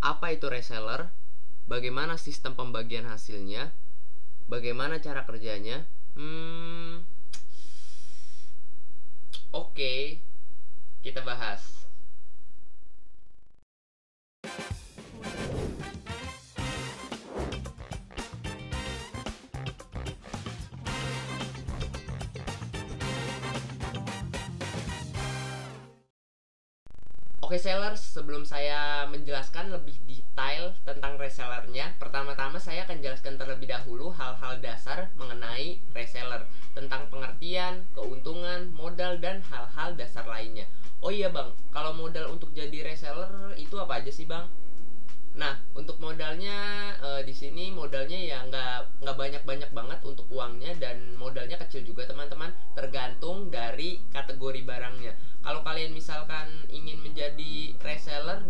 Apa itu reseller, bagaimana sistem pembagian hasilnya, bagaimana cara kerjanya. Oke, kita bahas. Oke sellers, sebelum saya menjelaskan lebih detail tentang resellernya, pertama-tama saya akan jelaskan terlebih dahulu hal-hal dasar mengenai reseller, tentang pengertian, keuntungan, modal, dan hal-hal dasar lainnya. Oh iya bang, kalau modal untuk jadi reseller itu apa aja sih bang? Nah, untuk modalnya di sini modalnya ya nggak banyak-banyak banget untuk uangnya, dan modalnya kecil juga teman-teman, tergantung dari kategori barangnya. Kalau kalian misalkan ingin menjadi reseller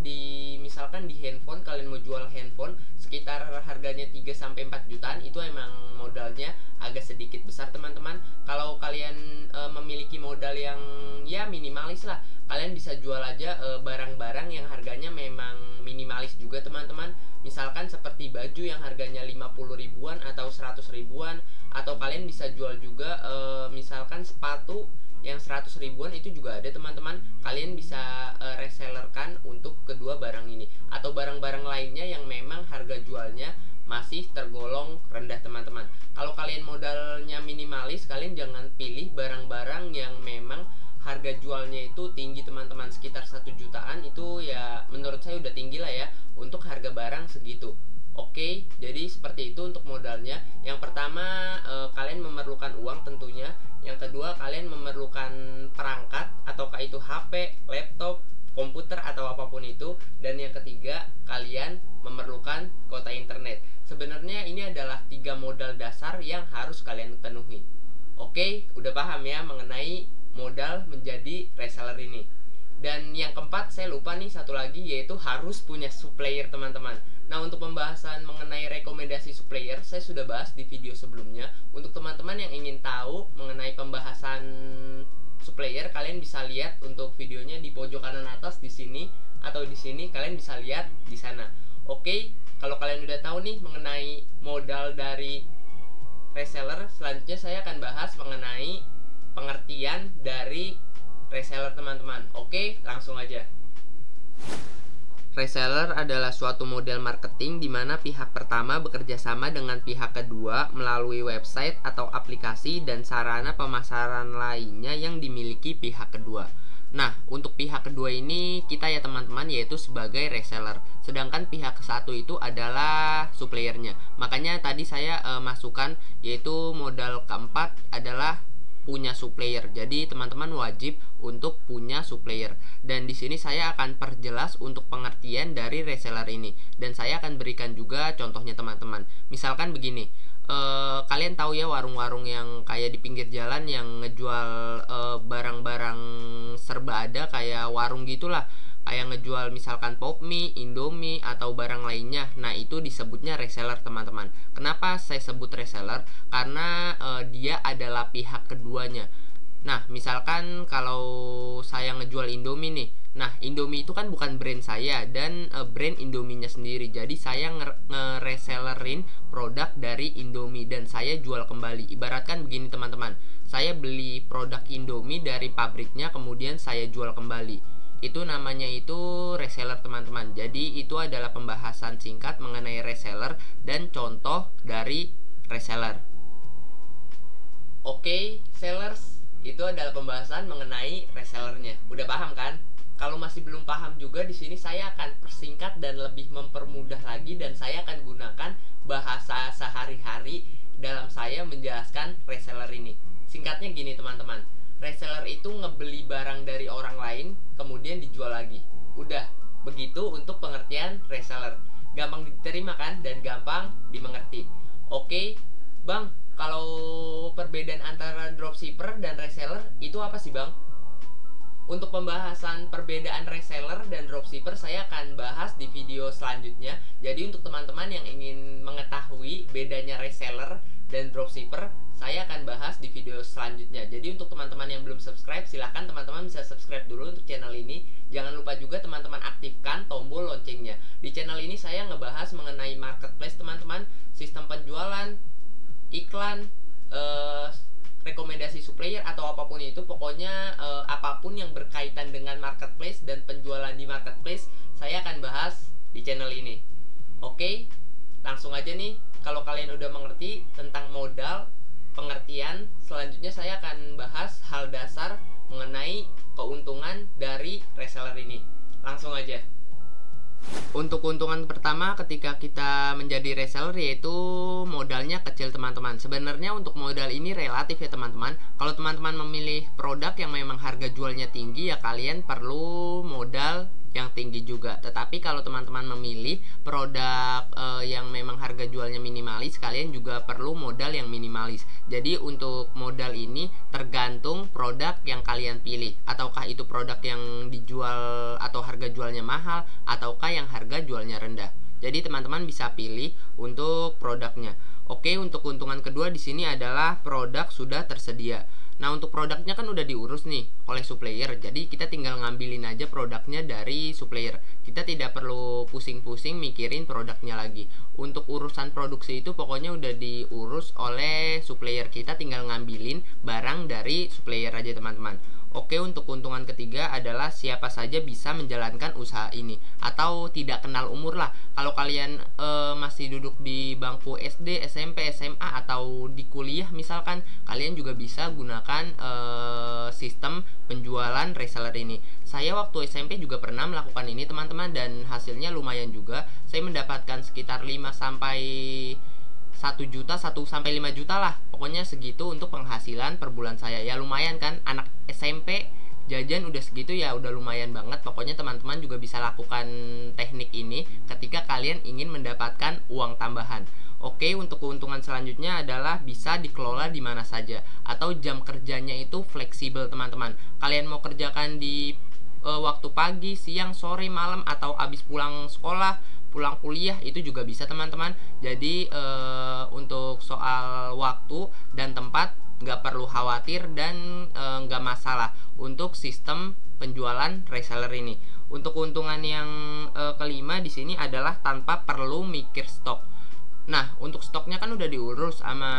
misalkan di handphone, kalian mau jual handphone sekitar harganya 3 sampai 4 jutaan, itu emang modalnya agak sedikit besar teman-teman. Kalau kalian memiliki modal yang ya minimalis lah, kalian bisa jual aja barang-barang yang harganya memang minimalis juga teman-teman. Misalkan seperti baju yang harganya 50 ribuan atau 100 ribuan, atau kalian bisa jual juga misalkan sepatu yang 100 ribuan, itu juga ada teman-teman. Kalian bisa resellerkan untuk kedua barang ini, atau barang-barang lainnya yang memang harga jualnya masih tergolong rendah teman-teman. Kalau kalian modalnya minimalis, kalian jangan pilih barang-barang yang memang harga jualnya itu tinggi teman-teman, sekitar 1 jutaan. Itu ya menurut saya udah tinggi lah ya untuk harga barang segitu. Oke, jadi seperti itu untuk modalnya. Yang pertama kalian memerlukan uang tentunya. Yang kedua, kalian memerlukan perangkat, ataukah itu HP, laptop, komputer, atau apapun itu. Dan yang ketiga, kalian memerlukan kuota internet. Sebenarnya ini adalah 3 modal dasar yang harus kalian penuhi. Oke, udah paham ya mengenai modal menjadi reseller ini. Dan yang keempat, saya lupa nih satu lagi, yaitu harus punya supplier teman-teman. Nah, untuk pembahasan mengenai rekomendasi supplier saya sudah bahas di video sebelumnya. Untuk teman-teman yang ingin tahu mengenai pembahasan supplier, kalian bisa lihat untuk videonya di pojok kanan atas di sini, atau di sini kalian bisa lihat di sana. Oke, kalau kalian udah tahu nih mengenai modal dari reseller, selanjutnya saya akan bahas mengenai pengertian dari reseller teman-teman. Oke, langsung aja. Reseller adalah suatu model marketing di mana pihak pertama bekerja sama dengan pihak kedua melalui website atau aplikasi dan sarana pemasaran lainnya yang dimiliki pihak kedua. Nah, untuk pihak kedua ini kita ya teman-teman, yaitu sebagai reseller. Sedangkan pihak satu itu adalah suppliernya. Makanya tadi saya masukkan, yaitu modal keempat adalah punya supplier. Jadi teman-teman wajib untuk punya supplier. Dan di sini saya akan perjelas untuk pengertian dari reseller ini. Dan saya akan berikan juga contohnya teman-teman. Misalkan begini, kalian tahu ya warung-warung yang kayak di pinggir jalan yang ngejual barang-barang serba ada, kayak warung gitulah, kayak ngejual misalkan pop mie, indomie, atau barang lainnya. Nah, itu disebutnya reseller teman-teman. Kenapa saya sebut reseller? Karena dia adalah pihak keduanya. Nah, misalkan kalau saya ngejual indomie nih, nah indomie itu kan bukan brand saya dan brand indominya sendiri. Jadi saya ngeresellerin produk dari indomie dan saya jual kembali. Ibaratkan begini teman-teman, saya beli produk indomie dari pabriknya, kemudian saya jual kembali. Itu namanya itu reseller teman-teman. Jadi itu adalah pembahasan singkat mengenai reseller dan contoh dari reseller. Oke, sellers, itu adalah pembahasan mengenai resellernya. Udah paham kan? Kalau masih belum paham juga, di sini saya akan persingkat dan lebih mempermudah lagi, dan saya akan gunakan bahasa sehari-hari dalam saya menjelaskan reseller ini. Singkatnya gini teman-teman, reseller itu ngebeli barang dari orang lain kemudian dijual lagi. Udah, begitu untuk pengertian reseller. Gampang diterima kan dan gampang dimengerti. Oke, Bang, kalau perbedaan antara dropshipper dan reseller itu apa sih Bang? Untuk pembahasan perbedaan reseller dan dropshipper saya akan bahas di video selanjutnya. Jadi untuk teman-teman yang ingin mengetahui bedanya reseller dan dropshipper saya akan bahas di video selanjutnya. Jadi untuk teman-teman yang belum subscribe, silahkan teman-teman bisa subscribe dulu untuk channel ini. Jangan lupa juga teman-teman aktifkan tombol loncengnya. Di channel ini saya ngebahas mengenai marketplace teman-teman, sistem penjualan, iklan, rekomendasi supplier atau apapun itu. Pokoknya apapun yang berkaitan dengan marketplace dan penjualan di marketplace saya akan bahas di channel ini. Oke, langsung aja nih. Kalau kalian udah mengerti tentang modal, pengertian, selanjutnya saya akan bahas hal dasar mengenai keuntungan dari reseller ini. Langsung aja. Untuk keuntungan pertama ketika kita menjadi reseller yaitu modalnya kecil teman-teman. Sebenarnya untuk modal ini relatif ya teman-teman. Kalau teman-teman memilih produk yang memang harga jualnya tinggi, ya kalian perlu modal yang tinggi juga. Tetapi kalau teman-teman memilih produk yang memang harga jualnya minimalis, kalian juga perlu modal yang minimalis. Jadi untuk modal ini tergantung produk yang kalian pilih. Ataukah itu produk yang dijual atau harga jualnya mahal, ataukah yang harga jualnya rendah. Jadi teman-teman bisa pilih untuk produknya. Oke, untuk keuntungan kedua di sini adalah produk sudah tersedia. Nah, untuk produknya kan udah diurus nih oleh supplier. Jadi kita tinggal ngambilin aja produknya dari supplier. Kita tidak perlu pusing-pusing mikirin produknya lagi. Untuk urusan produksi itu pokoknya udah diurus oleh supplier. Kita tinggal ngambilin barang dari supplier aja teman-teman. Oke, untuk keuntungan ketiga adalah siapa saja bisa menjalankan usaha ini atau tidak kenal umur lah. Kalau kalian masih duduk di bangku SD, SMP, SMA atau di kuliah misalkan, kalian juga bisa gunakan sistem penjualan reseller ini. Saya waktu SMP juga pernah melakukan ini teman-teman, dan hasilnya lumayan juga. Saya mendapatkan sekitar 5 sampai 1 juta, 1 sampai 5 juta lah. Pokoknya segitu untuk penghasilan per bulan saya. Ya lumayan kan, anak SMP jajan udah segitu ya udah lumayan banget. Pokoknya teman-teman juga bisa lakukan teknik ini ketika kalian ingin mendapatkan uang tambahan. Oke, untuk keuntungan selanjutnya adalah bisa dikelola di mana saja atau jam kerjanya itu fleksibel teman-teman. Kalian mau kerjakan di waktu pagi, siang, sore, malam, atau abis pulang sekolah, pulang kuliah, itu juga bisa teman-teman. Jadi untuk soal waktu dan tempat nggak perlu khawatir dan nggak masalah untuk sistem penjualan reseller ini. Untuk keuntungan yang kelima di sini adalah tanpa perlu mikir stok. Nah, untuk stoknya kan udah diurus sama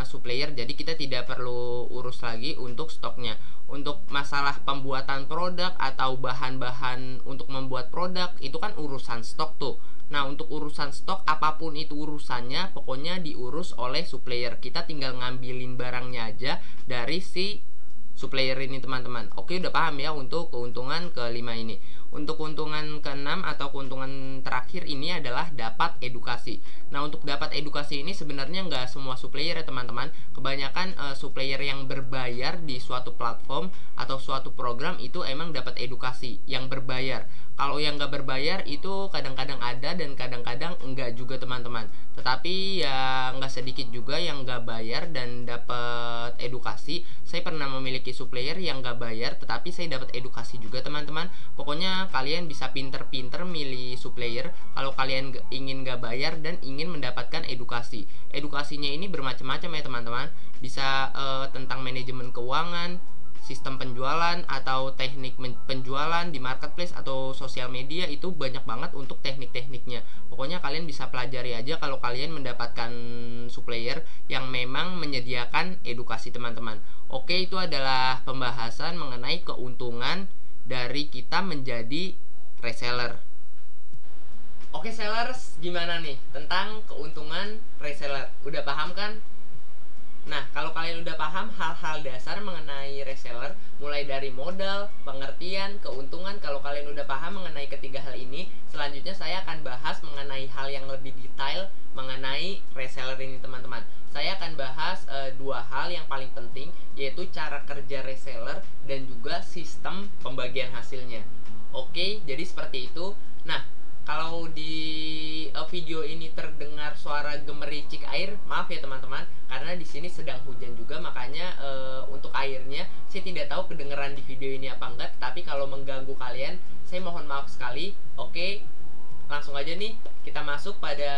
supplier, jadi kita tidak perlu urus lagi untuk stoknya. Untuk masalah pembuatan produk atau bahan-bahan untuk membuat produk, itu kan urusan stok tuh. Nah, untuk urusan stok, apapun itu urusannya, pokoknya diurus oleh supplier. Kita tinggal ngambilin barangnya aja dari si supplier ini teman-teman. Oke, udah paham ya untuk keuntungan kelima ini. Untuk keuntungan keenam atau keuntungan terakhir ini adalah dapat edukasi. Nah, untuk dapat edukasi ini sebenarnya nggak semua supplier ya teman-teman. Kebanyakan supplier yang berbayar di suatu platform atau suatu program itu emang dapat edukasi yang berbayar. Kalau yang nggak berbayar itu kadang-kadang ada dan kadang-kadang enggak juga teman-teman. Tetapi ya nggak sedikit juga yang nggak bayar dan dapat edukasi. Saya pernah memiliki supplier yang nggak bayar tetapi saya dapat edukasi juga teman-teman. Pokoknya kalian bisa pinter-pinter milih supplier kalau kalian ingin nggak bayar dan ingin mendapatkan edukasi. Edukasinya ini bermacam-macam ya teman-teman. Bisa tentang manajemen keuangan, sistem penjualan, atau teknik penjualan di marketplace atau sosial media. Itu banyak banget untuk teknik-tekniknya. Pokoknya kalian bisa pelajari aja kalau kalian mendapatkan supplier yang memang menyediakan edukasi teman-teman. Oke, itu adalah pembahasan mengenai keuntungan dari kita menjadi reseller. Oke sellers, gimana nih tentang keuntungan reseller? Udah paham kan? Nah, kalau kalian udah paham hal-hal dasar mengenai reseller, mulai dari modal, pengertian, keuntungan, kalau kalian udah paham mengenai ketiga hal ini, selanjutnya saya akan bahas mengenai hal yang lebih detail mengenai reseller ini teman-teman. Saya akan bahas dua hal yang paling penting, yaitu cara kerja reseller dan juga sistem pembagian hasilnya. Oke, jadi seperti itu. Nah, kalau di video ini terdengar suara gemericik air, maaf ya teman-teman, karena di sini sedang hujan juga, makanya untuk airnya saya tidak tahu kedengeran di video ini apa enggak. Tapi kalau mengganggu kalian, saya mohon maaf sekali. Oke, langsung aja nih kita masuk pada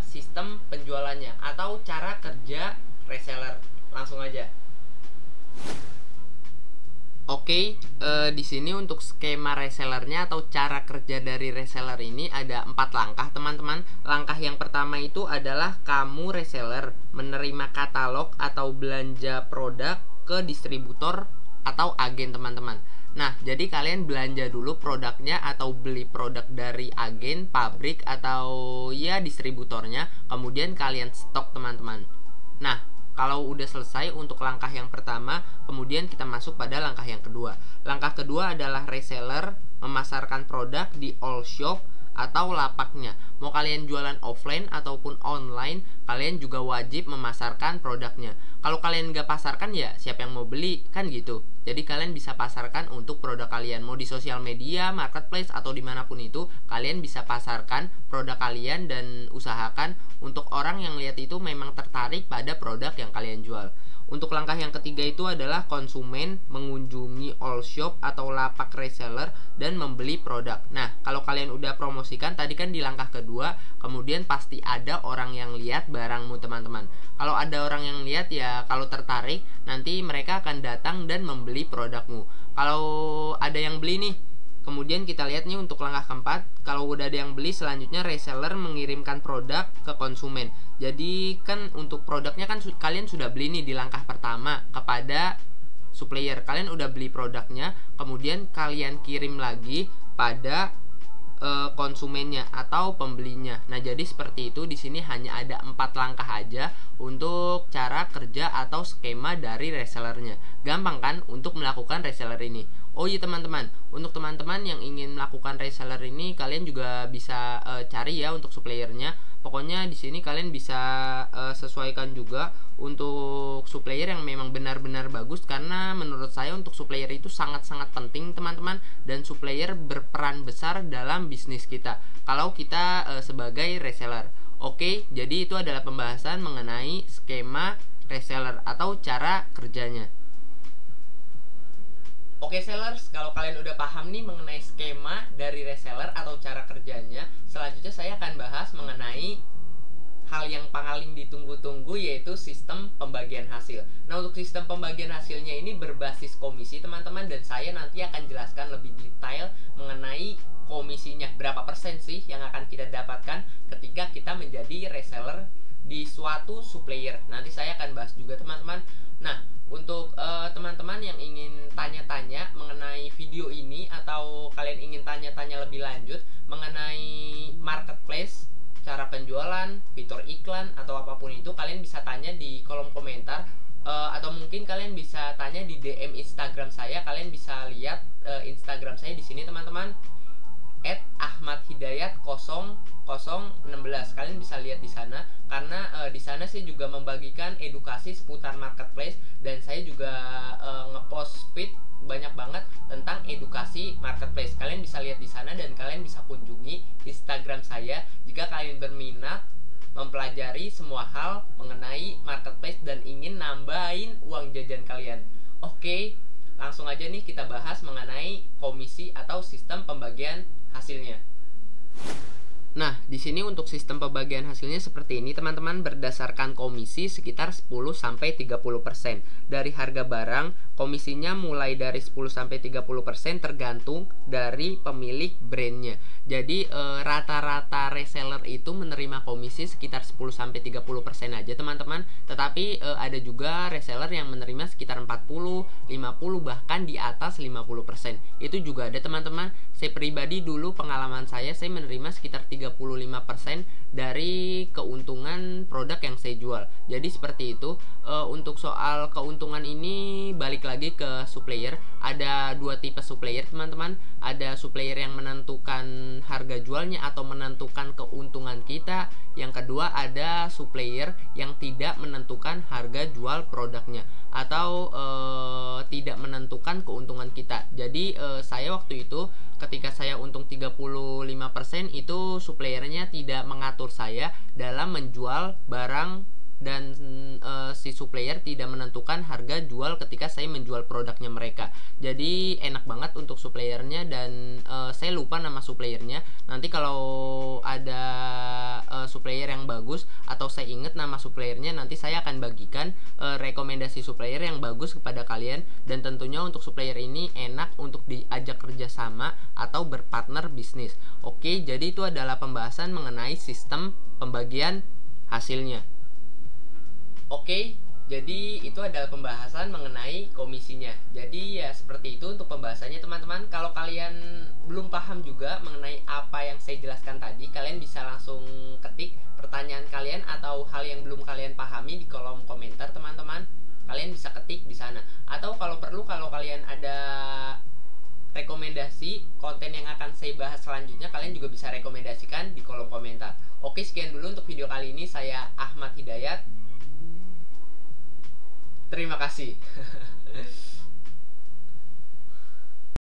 sistem penjualannya atau cara kerja reseller. Langsung aja. Oke, di sini untuk skema resellernya atau cara kerja dari reseller ini ada 4 langkah, teman-teman. Langkah yang pertama itu adalah kamu reseller menerima katalog atau belanja produk ke distributor atau agen, teman-teman. Nah, jadi kalian belanja dulu produknya atau beli produk dari agen, pabrik, atau ya distributornya, kemudian kalian stok, teman-teman. Nah, kalau udah selesai untuk langkah yang pertama, kemudian kita masuk pada langkah yang kedua. Langkah kedua adalah reseller memasarkan produk di all shop atau lapaknya. Mau kalian jualan offline ataupun online, kalian juga wajib memasarkan produknya. Kalau kalian nggak pasarkan, ya siapa yang mau beli, kan gitu. Jadi kalian bisa pasarkan untuk produk kalian. Mau di sosial media, marketplace, atau dimanapun itu, kalian bisa pasarkan produk kalian dan usahakan untuk orang yang lihat itu memang tertarik pada produk yang kalian jual. Untuk langkah yang ketiga itu adalah konsumen mengunjungi all shop atau lapak reseller dan membeli produk. Nah, kalau kalian udah promosikan tadi kan di langkah kedua, kemudian pasti ada orang yang lihat barangmu, teman-teman. Kalau ada orang yang lihat, ya kalau tertarik nanti mereka akan datang dan membeli produkmu. Kalau ada yang beli nih, kemudian kita lihat nih untuk langkah keempat, kalau udah ada yang beli, selanjutnya reseller mengirimkan produk ke konsumen. Jadi kan untuk produknya kan kalian sudah beli nih di langkah pertama kepada supplier. Kalian udah beli produknya, kemudian kalian kirim lagi pada konsumennya atau pembelinya. Nah, jadi seperti itu. Di sini hanya ada 4 langkah aja untuk cara kerja atau skema dari resellernya. Gampang kan untuk melakukan reseller ini? Oh iya teman-teman, untuk teman-teman yang ingin melakukan reseller ini, kalian juga bisa cari ya untuk suppliernya. Pokoknya di sini kalian bisa sesuaikan juga untuk supplier yang memang benar-benar bagus, karena menurut saya untuk supplier itu sangat-sangat penting, teman-teman, dan supplier berperan besar dalam bisnis kita kalau kita sebagai reseller. Oke, jadi itu adalah pembahasan mengenai skema reseller atau cara kerjanya. Oke sellers, kalau kalian udah paham nih mengenai skema dari reseller atau cara kerjanya, selanjutnya saya akan bahas mengenai hal yang paling ditunggu-tunggu, yaitu sistem pembagian hasil. Nah, untuk sistem pembagian hasilnya ini berbasis komisi, teman-teman, dan saya nanti akan jelaskan lebih detail mengenai komisinya. Berapa persen sih yang akan kita dapatkan ketika kita menjadi reseller di suatu supplier. Nanti saya akan bahas juga, teman-teman. Nah, untuk teman-teman yang ingin tanya-tanya mengenai video ini atau kalian ingin tanya-tanya lebih lanjut mengenai marketplace, cara penjualan, fitur iklan, atau apapun itu, kalian bisa tanya di kolom komentar, atau mungkin kalian bisa tanya di DM Instagram saya. Kalian bisa lihat Instagram saya di sini, teman-teman, @ahmadhidayat0016. Kalian bisa lihat di sana, karena di sana saya juga membagikan edukasi seputar marketplace, dan saya juga ngepost feed banyak banget tentang edukasi marketplace. Kalian bisa lihat di sana dan kalian bisa kunjungi Instagram saya jika kalian berminat mempelajari semua hal mengenai marketplace dan ingin nambahin uang jajan kalian. Oke, langsung aja nih kita bahas mengenai komisi atau sistem pembagian hasilnya. Nah, di sini untuk sistem pembagian hasilnya seperti ini, teman-teman, berdasarkan komisi sekitar 10-30%. Dari harga barang, komisinya mulai dari 10-30% tergantung dari pemilik brandnya. Jadi rata-rata reseller itu menerima komisi sekitar 10-30% aja, teman-teman. Tetapi ada juga reseller yang menerima sekitar 40, 50, bahkan di atas 50%. Itu juga ada, teman-teman. Saya pribadi dulu pengalaman saya menerima sekitar 35% dari keuntungan produk yang saya jual. Jadi seperti itu. Untuk soal keuntungan ini balik lagi ke supplier. Ada 2 tipe supplier, teman-teman. Ada supplier yang menentukan harga jualnya atau menentukan keuntungan kita. Yang kedua ada supplier yang tidak menentukan harga jual produknya atau tidak menentukan keuntungan kita. Jadi saya waktu itu ketika saya untung 35%, itu suppliernya tidak mengatur saya dalam menjual barang dan si supplier tidak menentukan harga jual ketika saya menjual produknya mereka. Jadi enak banget untuk suppliernya, dan saya lupa nama suppliernya. Nanti kalau ada supplier yang bagus atau saya ingat nama suppliernya, nanti saya akan bagikan rekomendasi supplier yang bagus kepada kalian. Dan tentunya untuk supplier ini enak untuk diajak kerjasama atau berpartner bisnis. Oke, jadi itu adalah pembahasan mengenai sistem pembagian hasilnya. Oke, jadi itu adalah pembahasan mengenai komisinya. Jadi ya seperti itu untuk pembahasannya teman-teman. Kalau kalian belum paham juga mengenai apa yang saya jelaskan tadi, kalian bisa langsung ketik pertanyaan kalian atau hal yang belum kalian pahami di kolom komentar teman-teman. Kalian bisa ketik di sana. Atau kalau perlu, kalau kalian ada rekomendasi konten yang akan saya bahas selanjutnya, kalian juga bisa rekomendasikan di kolom komentar. Oke, sekian dulu untuk video kali ini. Saya Ahmad Hidayat. Terima kasih.